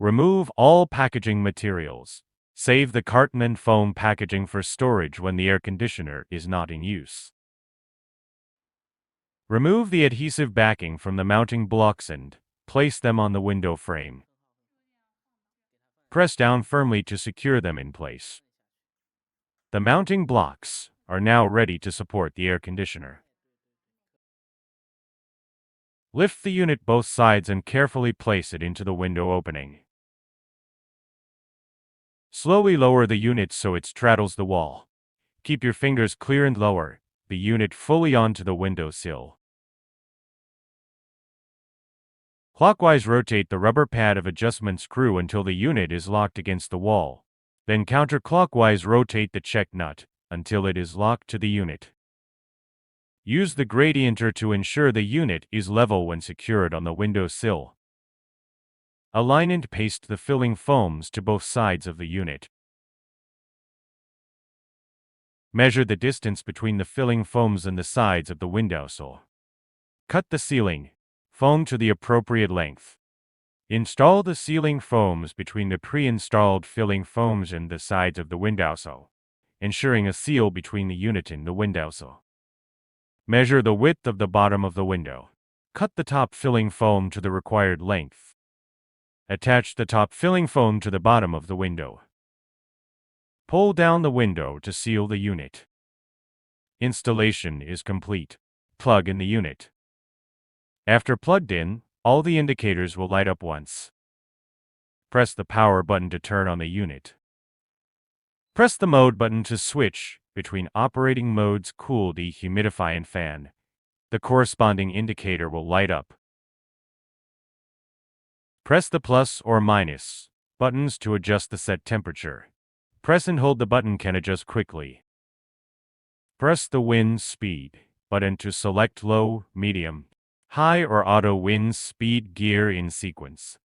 Remove all packaging materials. Save the carton and foam packaging for storage when the air conditioner is not in use. Remove the adhesive backing from the mounting blocks and place them on the window frame. Press down firmly to secure them in place. The mounting blocks are now ready to support the air conditioner. Lift the unit both sides and carefully place it into the window opening. Slowly lower the unit so it straddles the wall. Keep your fingers clear and lower the unit fully onto the window sill. Clockwise rotate the rubber pad of adjustment screw until the unit is locked against the wall. Then counterclockwise rotate the check nut until it is locked to the unit. Use the gradienter to ensure the unit is level when secured on the window sill. Align and paste the filling foams to both sides of the unit. Measure the distance between the filling foams and the sides of the windowsill. Cut the ceiling foam to the appropriate length. Install the ceiling foams between the pre-installed filling foams and the sides of the windowsill, ensuring a seal between the unit and the windowsill. Measure the width of the bottom of the window. Cut the top filling foam to the required length. Attach the top filling foam to the bottom of the window. Pull down the window to seal the unit. Installation is complete. Plug in the unit. After plugged in, all the indicators will light up once. Press the power button to turn on the unit. Press the mode button to switch between operating modes cool, dehumidify, and fan. The corresponding indicator will light up. Press the plus or minus buttons to adjust the set temperature. Press and hold the button can adjust quickly. Press the wind speed button to select low, medium, high, or auto wind speed gear in sequence.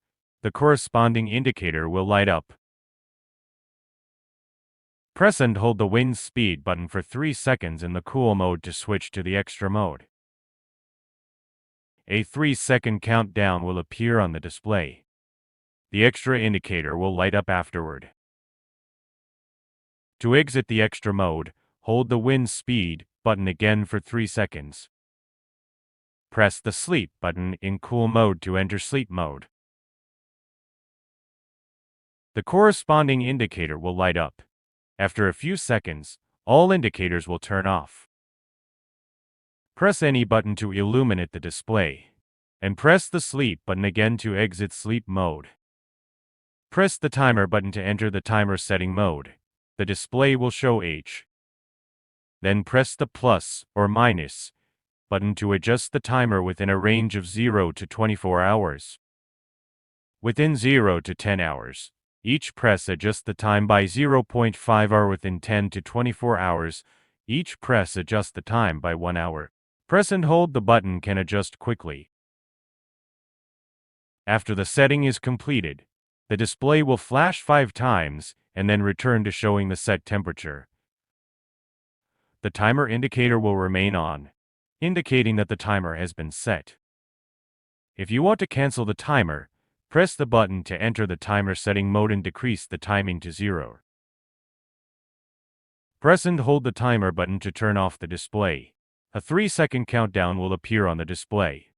The corresponding indicator will light up. Press and hold the wind speed button for 3 seconds in the cool mode to switch to the extra mode. A 3-second countdown will appear on the display. The extra indicator will light up afterward. To exit the extra mode, hold the wind speed button again for 3 seconds. Press the sleep button in cool mode to enter sleep mode. The corresponding indicator will light up. After a few seconds, all indicators will turn off. Press any button to illuminate the display, and press the sleep button again to exit sleep mode. Press the timer button to enter the timer setting mode. The display will show H. Then press the plus or minus button to adjust the timer within a range of 0 to 24 hours. Within 0 to 10 hours, each press adjusts the time by 0.5 hour. Within 10 to 24 hours, each press adjusts the time by 1 hour. Press and hold the button can adjust quickly. After the setting is completed, the display will flash 5 times and then return to showing the set temperature. The timer indicator will remain on, indicating that the timer has been set. If you want to cancel the timer, press the button to enter the timer setting mode and decrease the timing to 0. Press and hold the timer button to turn off the display. A 3-second countdown will appear on the display.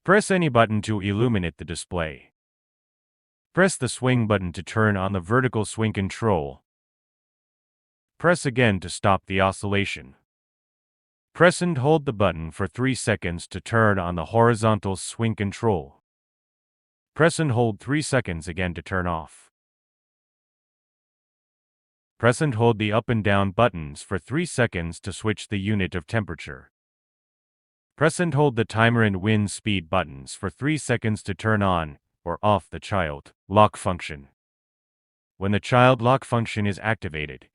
Press any button to illuminate the display. Press the swing button to turn on the vertical swing control. Press again to stop the oscillation. Press and hold the button for 3 seconds to turn on the horizontal swing control. Press and hold 3 seconds again to turn off. Press and hold the up and down buttons for 3 seconds to switch the unit of temperature. Press and hold the timer and wind speed buttons for 3 seconds to turn on or off the child lock function. When the child lock function is activated,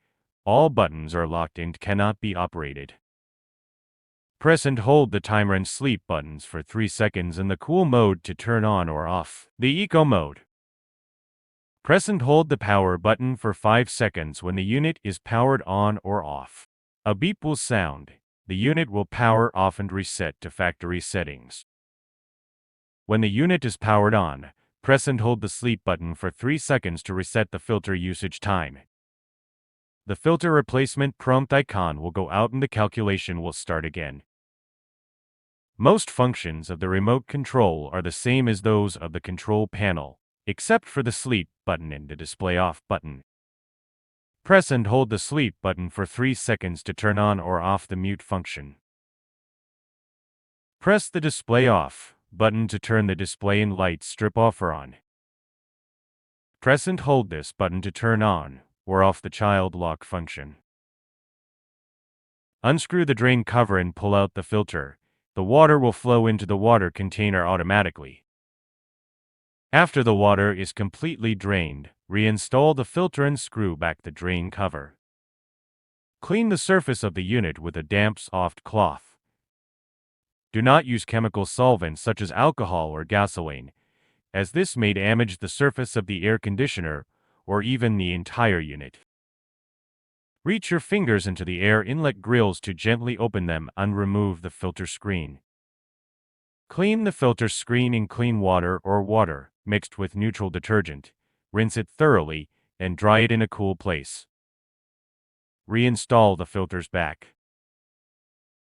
all buttons are locked and cannot be operated. Press and hold the timer and sleep buttons for 3 seconds in the cool mode to turn on or off the eco mode. Press and hold the power button for 5 seconds when the unit is powered on or off. A beep will sound. The unit will power off and reset to factory settings. When the unit is powered on, press and hold the sleep button for 3 seconds to reset the filter usage time. The filter replacement prompt icon will go out and the calculation will start again. Most functions of the remote control are the same as those of the control panel, except for the sleep button and the display off button. Press and hold the sleep button for 3 seconds to turn on or off the mute function. Press the display off button to turn the display and light strip off or on. Press and hold this button to turn on or off the child lock function. Unscrew the drain cover and pull out the filter. The water will flow into the water container automatically. After the water is completely drained, reinstall the filter and screw back the drain cover. Clean the surface of the unit with a damp, soft cloth. Do not use chemical solvents such as alcohol or gasoline, as this may damage the surface of the air conditioner or even the entire unit. Reach your fingers into the air inlet grills to gently open them and remove the filter screen. Clean the filter screen in clean water or water mixed with neutral detergent. Rinse it thoroughly and dry it in a cool place. Reinstall the filters back.